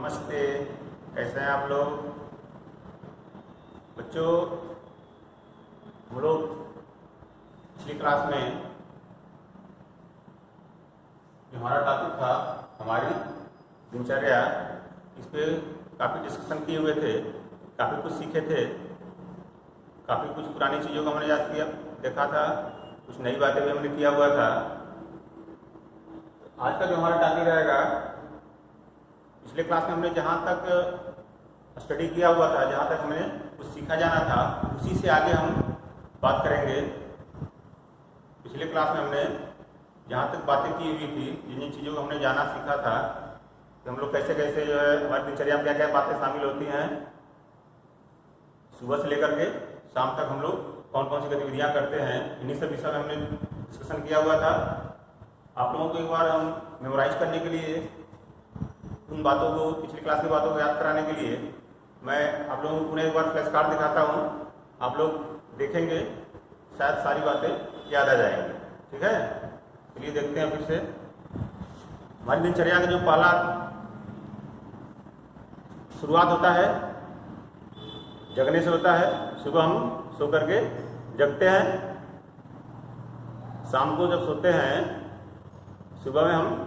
नमस्ते। कैसे हैं आप लोग बच्चों? हम लोग पिछली क्लास में जो हमारा टॉपिक था हमारी दिनचर्या, इस पे काफ़ी डिस्कशन किए हुए थे, काफ़ी कुछ सीखे थे, काफ़ी कुछ पुरानी चीज़ों को हमने याद किया देखा था, कुछ नई बातें भी हमने किया हुआ था। आज का जो हमारा टॉपिक रहेगा, पिछले क्लास में हमने जहाँ तक स्टडी किया हुआ था, जहाँ तक हमने कुछ सीखा जाना था, उसी से आगे हम बात करेंगे। पिछले क्लास में हमने जहाँ तक बातें की हुई थी, जिन जिन चीज़ों को हमने जाना सीखा था कि हम लोग कैसे कैसे जो है हमारी दिनचर्या में क्या क्या बातें शामिल होती हैं, सुबह से लेकर के शाम तक हम लोग कौन कौन सी गतिविधियाँ करते हैं, इन्हीं सब विषय में हमने डिस्कशन किया हुआ था। आप लोगों को एक बार हम मेमोराइज करने के लिए, उन बातों को, पिछली क्लास की बातों को याद कराने के लिए मैं आप लोगों को पुनः एक बार फ्लैश कार्ड दिखाता हूँ। आप लोग देखेंगे, शायद सारी बातें याद आ जाएंगी। ठीक है, चलिए देखते हैं फिर से। हमारी दिनचर्या का जो पहला शुरुआत होता है, जगने से होता है। सुबह हम सो करके जगते हैं, शाम को जब सोते हैं, सुबह में हम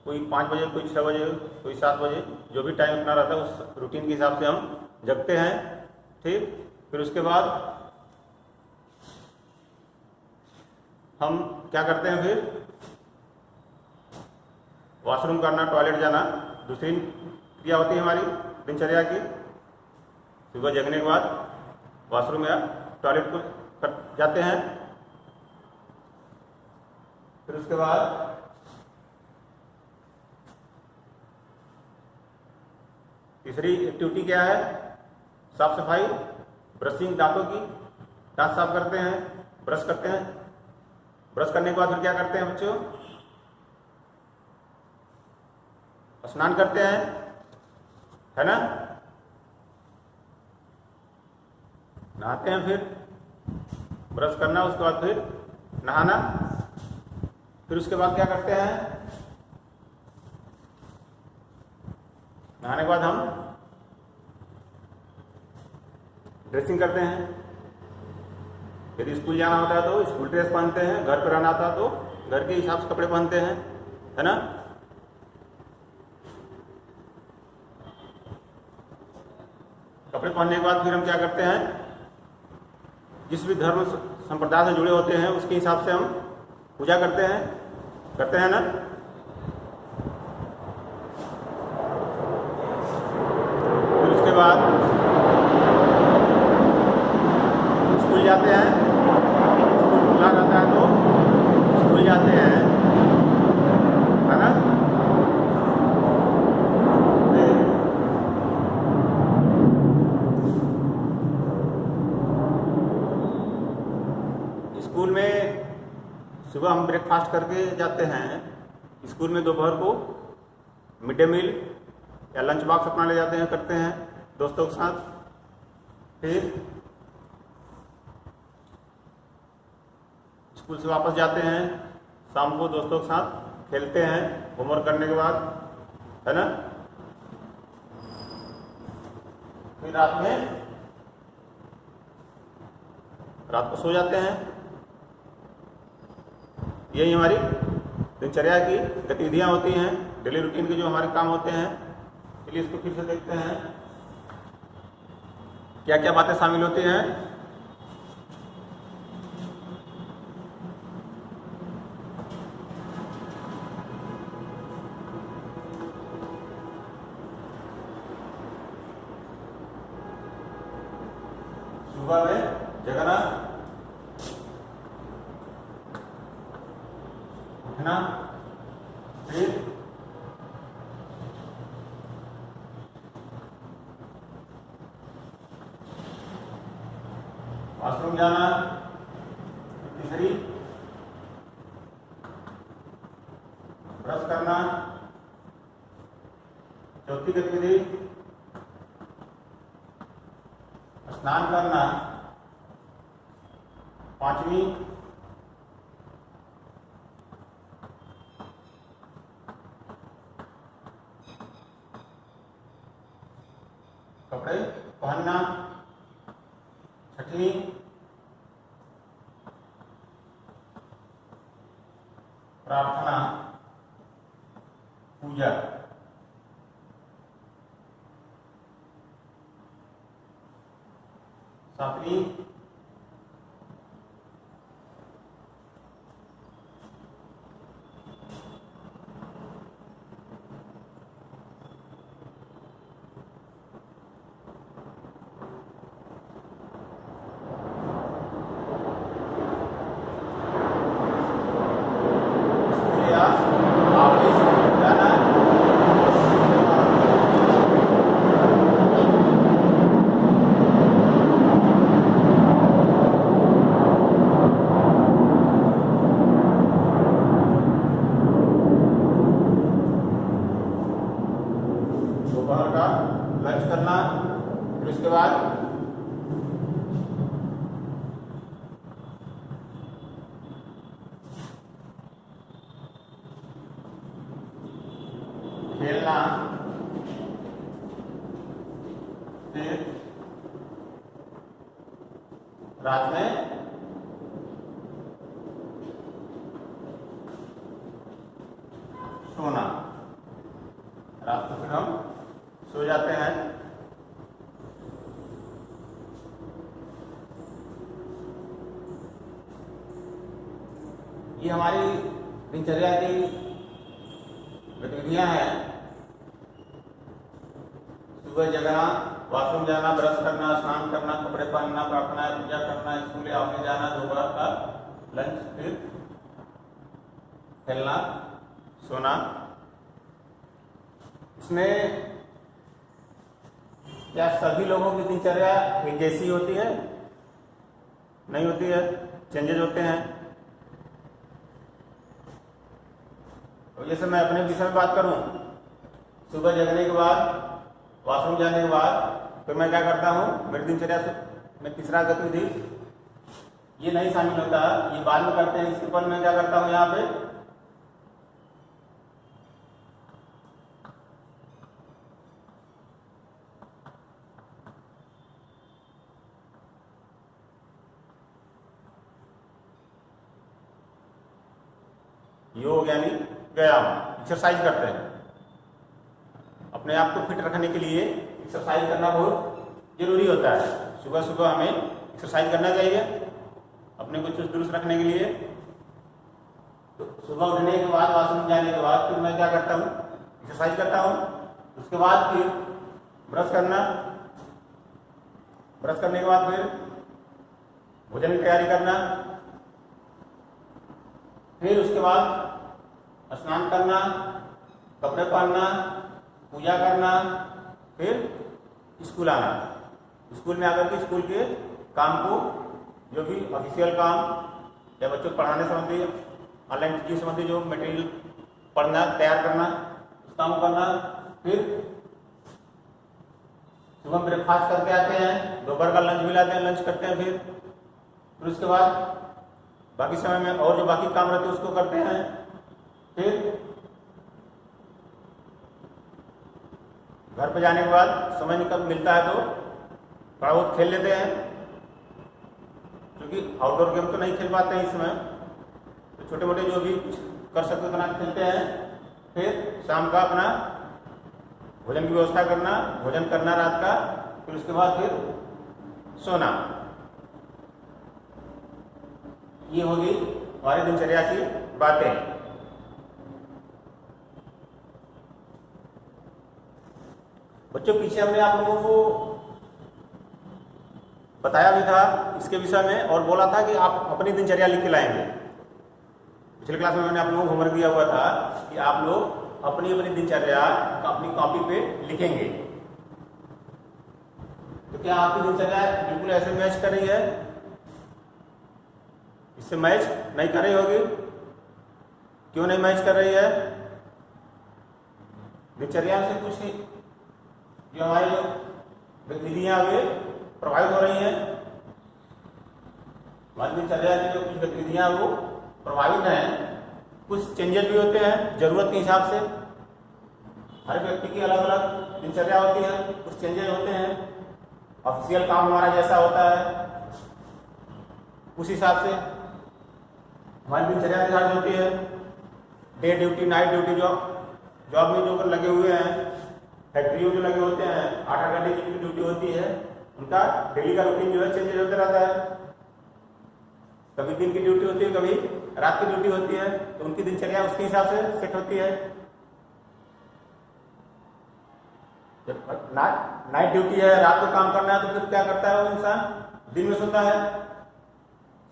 कोई 5 बजे, कोई 6 बजे, कोई 7 बजे, जो भी टाइम अपना रहता है उस रूटीन के हिसाब से हम जगते हैं। ठीक, फिर उसके बाद हम क्या करते हैं, फिर वॉशरूम करना, टॉयलेट जाना, दूसरी क्रिया होती है हमारी दिनचर्या की। सुबह जगने के बाद वॉशरूम या टॉयलेट को जाते हैं। फिर उसके बाद तीसरी एक्टिविटी क्या है? साफ सफाई, ब्रशिंग, दांतों की, दांत साफ करते हैं, ब्रश करते हैं। ब्रश करने के बाद फिर क्या करते हैं बच्चों? स्नान करते हैं, है ना? नहाते हैं, फिर ब्रश करना, उसके बाद फिर नहाना। फिर उसके बाद क्या करते हैं? नहाने के बाद हम ड्रेसिंग करते हैं। यदि स्कूल जाना होता है तो स्कूल ड्रेस पहनते हैं, घर पर रहना होता है तो घर के हिसाब से कपड़े पहनते हैं, है ना? कपड़े पहनने के बाद फिर हम क्या करते हैं? जिस भी धर्म संप्रदाय से जुड़े होते हैं उसके हिसाब से हम पूजा करते हैं ना? फिर उसके बाद स्कूल जाते हैं, स्कूल खुला रहता है तो स्कूल जाते हैं, है ना? स्कूल में सुबह हम ब्रेकफास्ट करके जाते हैं। स्कूल में दोपहर को मिड डे मील या लंच बॉक्स अपना ले जाते हैं, करते हैं दोस्तों के साथ। फिर स्कूल से वापस जाते हैं, शाम को दोस्तों के साथ खेलते हैं होमवर्क करने के बाद, है ना? फिर रात को सो जाते हैं। यही हमारी दिनचर्या की गतिविधियां होती हैं, डेली रूटीन के जो हमारे काम होते हैं। चलिए इसको फिर से देखते हैं, क्या क्या बातें शामिल होती हैं। सुबह में जगना, उठना, फिर वॉशरूम जाना, तीसरी ब्रश करना, चौथी गतिविधि स्नान करना, पांचवी कपड़े पहनना। छठी, प्रार्थना पूजा। सातवीं, ऑफिस जाना। दोपहर का लंच करना। फिर उसके बाद खेलना। फिर रात में सोना। रात को फिर हम सो जाते हैं। ये हमारी दिनचर्या की गतिविधियां हैं। सुबह जगना, वॉशरूम जाना, ब्रश करना, स्नान करना, कपड़े पहनना, प्रार्थना पूजा करना, स्कूल या ऑफिस जाना, दोपहर का लंच, फिर खेलना, सोना। इसमें क्या सभी लोगों की दिनचर्या एक जैसी होती है? नहीं होती है, चेंजेस होते हैं। तो जैसे मैं अपने विषय में बात करूं, सुबह जगने के बाद, वॉशरूम जाने के बाद फिर मैं क्या करता हूं, मेरी दिनचर्या में तीसरा गतिविधि ये नहीं शामिल होता, ये बाद में करते हैं। इसके पर मैं क्या करता हूं, यहाँ पे योग यानी व्यायाम, एक्सरसाइज करते हैं। अपने आप को फिट रखने के लिए एक्सरसाइज करना बहुत जरूरी होता है। सुबह सुबह हमें एक्सरसाइज करना चाहिए अपने को चुस्त दुरुस्त रखने के लिए। तो सुबह उठने के बाद, वॉशरूम जाने के बाद फिर मैं क्या करता हूँ, एक्सरसाइज करता हूँ। उसके बाद फिर ब्रश करना, ब्रश करने के बाद फिर भोजन की तैयारी करना, फिर उसके बाद स्नान करना, कपड़े पहनना, पूजा करना, फिर स्कूल आना। स्कूल में आकर के स्कूल के काम को, जो भी ऑफिशियल काम या बच्चों को पढ़ाने संबंधी, ऑनलाइन टीचिंग संबंधी जो मटेरियल पढ़ना, तैयार करना, उस काम को करना। फिर सुबह ब्रेकफास्ट करके आते हैं, दोपहर का लंच भी लाते हैं, लंच करते हैं। फिर उसके बाद बाकी समय में और जो बाकी काम रहते हैं उसको करते हैं। फिर घर पे जाने के बाद समय निकल मिलता है तो थोड़ा बहुत खेल लेते हैं, क्योंकि आउटडोर गेम तो नहीं खेल पाते हैं इस समय, तो छोटे मोटे जो भी कर सकते उतना खेलते हैं। फिर शाम का अपना भोजन की व्यवस्था करना, भोजन करना रात का, फिर उसके बाद फिर सोना। ये होगी हमारी दिनचर्या की बातें। बच्चों, पीछे हमने आप लोगों को बताया भी था इसके विषय में और बोला था कि आप अपनी दिनचर्या लिख के लाएंगे। पिछले क्लास में मैंने आप लोगों को होमवर्क दिया हुआ था कि आप लोग अपनी अपनी दिनचर्या अपनी कॉपी पे लिखेंगे। तो क्या आपकी दिनचर्या बिल्कुल ऐसे मैच कर रही है? इससे मैच नहीं कर रही होगी। क्यों नहीं मैच कर रही है? दिनचर्या से कुछ जो हमारी जो गतिविधियां वे प्रभावित हो रही हैं। हमारी दिनचर्या की जो कुछ गतिविधियां वो प्रभावित हैं, कुछ चेंजेस भी होते हैं जरूरत के हिसाब से। हर व्यक्ति की अलग अलग दिनचर्या होती है, कुछ चेंजेस होते हैं। ऑफिशियल काम हमारा जैसा होता है उस हिसाब से हमारी दिनचर्या निर्धारित होती है। Day duty, night duty, job में जो लगे हुए हैं, फैक्ट्रियों जो लगे होते हैं, 8-8 घंटे की ड्यूटी होती है, उनका डेली का रूटीन जो है चेंजेस होता रहता है। कभी दिन की ड्यूटी होती है, कभी रात की ड्यूटी होती है, तो उनकी दिनचर्या उसके हिसाब से सेट होती है। जब नाइट ड्यूटी है, रात को काम करना है, तो फिर क्या करता है वो इंसान? दिन में सोता है।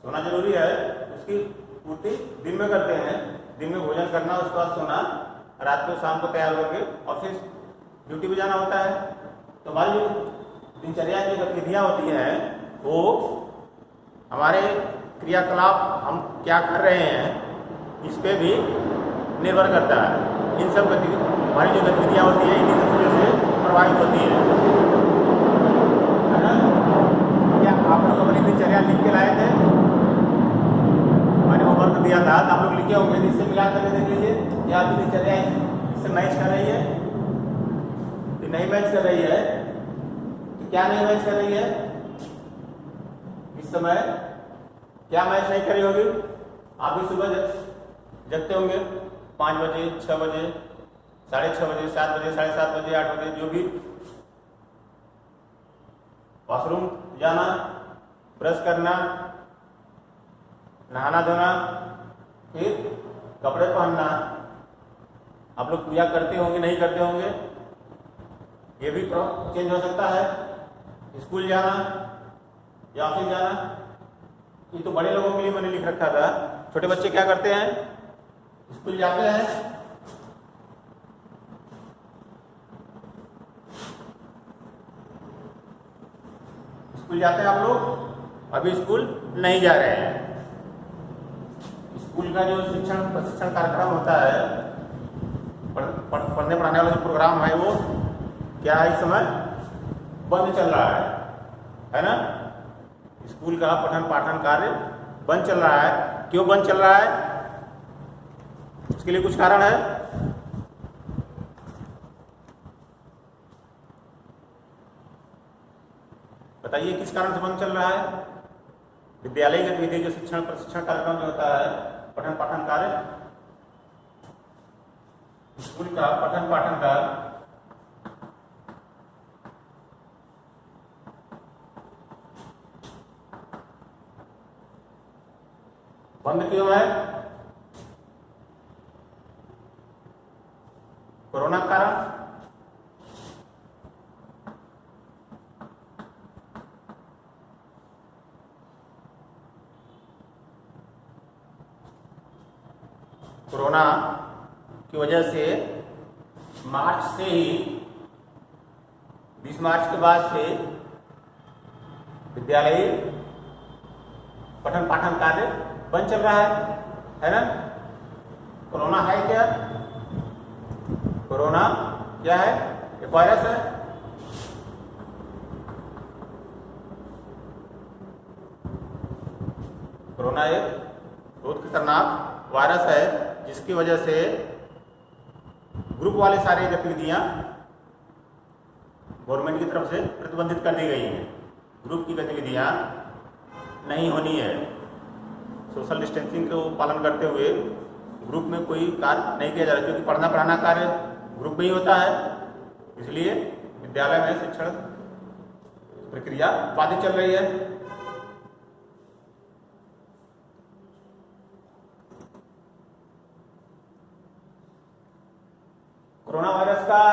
सोना जरूरी है, उसकी पूर्ति दिन में करते हैं। दिन में भोजन करना, उसके बाद सोना, रात को शाम को तैयार होकर ऑफिस ड्यूटी पे जाना होता है। तो हमारी जो दिनचर्या की गतिविधियाँ होती हैं वो हमारे क्रियाकलाप, हम क्या कर रहे हैं इस पर भी निर्भर करता है। इन सब हमारी जो गतिविधियाँ होती हैं इन्हीं सब चीज़ों से प्रभावित होती है ना। क्या आप लोग अपनी दिनचर्या लिख के लाए थे? मैंने होमवर्क दिया था तो आप लोग लिखे होंगे, इससे मिला करके देख लीजिए कि आपकी दिनचर्या इससे मैच कर रही है कि नहीं मैच कर रही है। तो क्या नहीं मैच कर रही है इस समय? क्या मैच नहीं करी होगी? आप भी सुबह जगते होंगे 5 बजे, 6 बजे, 6:30 बजे, 7 बजे, 7:30 बजे, 8 बजे, जो भी। वॉशरूम जाना, ब्रश करना, नहाना धोना, फिर कपड़े पहनना। आप लोग क्रिया करते होंगे, नहीं करते होंगे, ये भी चेंज हो सकता है। स्कूल जाना या ऑफिस जाना, ये तो बड़े लोगों के लिए मैंने लिख रखा था। छोटे बच्चे क्या करते हैं? स्कूल जाते हैं, स्कूल जाते हैं आप लोग, अभी स्कूल नहीं जा रहे हैं। स्कूल का जो शिक्षण प्रशिक्षण कार्यक्रम होता है, पढ़ने पढ़ाने वाला जो प्रोग्राम है वो क्या है इस समय? बंद चल रहा है ना। स्कूल का पठन पाठन कार्य बंद चल रहा है। क्यों बंद चल रहा है? उसके लिए कुछ कारण है। बताइए किस कारण से बंद चल रहा है? विद्यालय गतिविधि जो शिक्षण प्रशिक्षण कार्यक्रम जो होता है, पठन पाठन कार्य, स्कूल का पठन पाठन कार्य बंद क्यों है? कोरोना के कारण। कोरोना की वजह से मार्च से ही, 20 मार्च के बाद से विद्यालय पठन पाठन कार्य बंद चल रहा है ना। कोरोना है क्या? कोरोना क्या है? एक वायरस है। कोरोना एक बहुत खतरनाक वायरस है जिसकी वजह से ग्रुप वाले सारी गतिविधियां गवर्नमेंट की तरफ से प्रतिबंधित कर दी गई हैं। ग्रुप की गतिविधियां नहीं होनी है। सोशल डिस्टेंसिंग को पालन करते हुए ग्रुप में कोई कार्य नहीं किया जा रहा, क्योंकि पढ़ना पढ़ाना कार्य ग्रुप में ही होता है। इसलिए विद्यालय में शिक्षण प्रक्रिया बाधित चल रही है। कोरोना वायरस का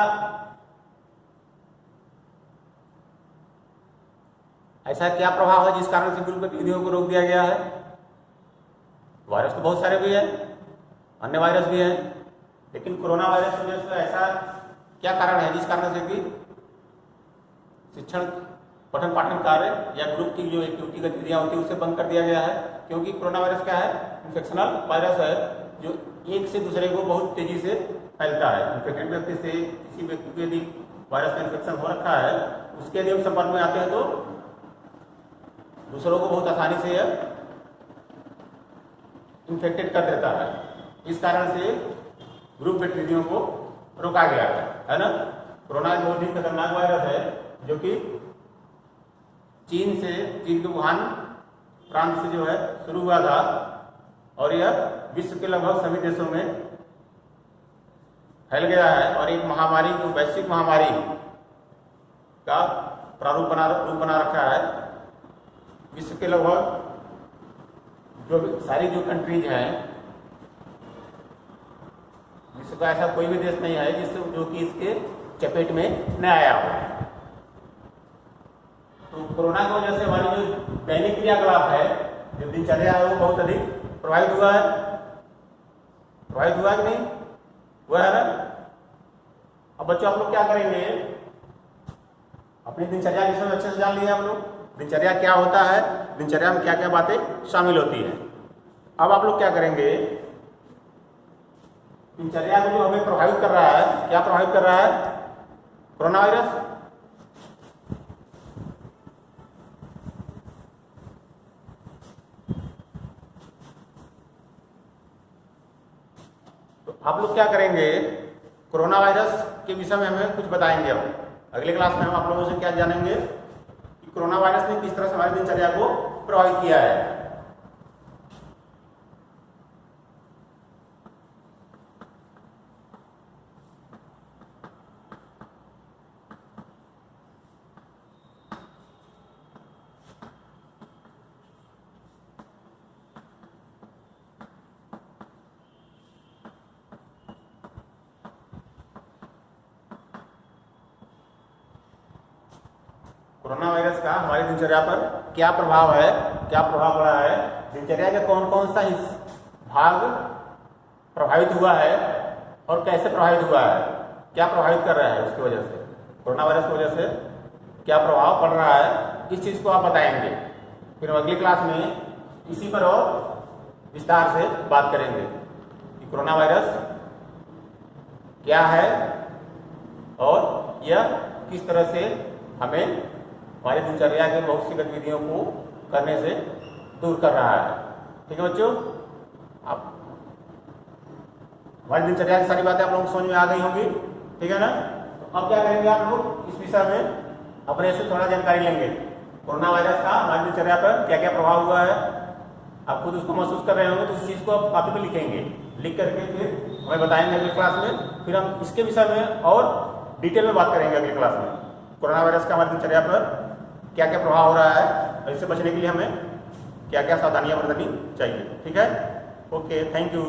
ऐसा क्या प्रभाव है जिस कारण से ग्रुप गतिविधियों को रोक दिया गया है? वायरस तो बहुत सारे भी हैं, अन्य वायरस भी हैं, लेकिन कोरोना वायरस की वजह से ऐसा क्या कारण है जिस कारण से कि शिक्षण पठन पाठन कार्य या ग्रुप की जो एक्टिविटी गतिविधियां होती है उसे बंद कर दिया गया है? क्योंकि कोरोना वायरस क्या है? इन्फेक्शनल वायरस है जो एक से दूसरे को बहुत तेजी से फैलता है। इन्फेक्टेड व्यक्ति से किसी व्यक्ति को यदि वायरस का इन्फेक्शन हो रखा है, उसके यदि हम संपर्क में आते हैं तो दूसरों को बहुत आसानी से यह इन्फेक्टेड कर देता है। इस कारण से ग्रुप गतिविधियों को रोका गया है ना। कोरोना एक बहुत ही खतरनाक वायरस है जो कि चीन के वुहान प्रांत से जो है शुरू हुआ था और यह विश्व के लगभग सभी देशों में फैल गया है और एक महामारी को वैश्विक महामारी का रूप बना रखा है। विश्व के लगभग सारी जो कंट्रीज हैं, विश्व का ऐसा कोई भी देश नहीं है जो कि इसके चपेट में न आया हो। तो कोरोना की वजह से हमारी जो दैनिक क्रियाकलाप है, जो दिनचर्या है, वो बहुत अधिक प्रभावित हुआ है कि नहीं हुआ है ना। अब बच्चों आप लोग क्या करेंगे, अपनी दिनचर्या के विषय में अच्छे से जान लिए आप लोग, दिनचर्या क्या होता है, दिनचर्या में क्या क्या बातें शामिल होती है। अब आप लोग क्या करेंगे, दिनचर्या को जो हमें प्रभावित कर रहा है, क्या प्रभावित कर रहा है, कोरोना वायरस। तो आप लोग क्या करेंगे, कोरोना वायरस के विषय में हमें कुछ बताएंगे। अब अगले क्लास में हम आप लोगों से क्या जानेंगे कि कोरोना वायरस ने किस तरह से हमारी दिनचर्या को प्रभावित किया है। कोरोना वायरस का हमारी दिनचर्या पर क्या प्रभाव है, क्या प्रभाव पड़ा है, दिनचर्या का कौन कौन सा भाग प्रभावित हुआ है और कैसे प्रभावित हुआ है, क्या प्रभावित कर रहा है उसकी वजह से, कोरोना वायरस की वजह से क्या प्रभाव पड़ रहा है, इस चीज़ को आप बताएंगे। फिर हम अगली क्लास में इसी पर और विस्तार से बात करेंगे कि कोरोना वायरस क्या है और यह किस तरह से हमें हमारी दिनचर्या के बहुत सी गतिविधियों को करने से दूर कर रहा है। ठीक है बच्चों, आप हमारी दिनचर्या की सारी बातें आप लोगों को समझ में आ गई होंगी, ठीक है ना। तो अब क्या करेंगे, आप लोग इस विषय में अपने से थोड़ा जानकारी लेंगे, कोरोना वायरस का हमारी दिनचर्या पर क्या क्या प्रभाव हुआ है। आप खुद उसको महसूस कर रहे होंगे तो उस चीज़ को आप कॉपी पर लिखेंगे, लिख करके फिर हमें बताएंगे अगली क्लास में। फिर हम इसके विषय में और डिटेल में बात करेंगे अगली क्लास में, कोरोना वायरस का हमारी दिनचर्या पर क्या क्या प्रभाव हो रहा है और इससे बचने के लिए हमें क्या क्या सावधानियां बरतनी चाहिए। ठीक है, ओके, थैंक यू।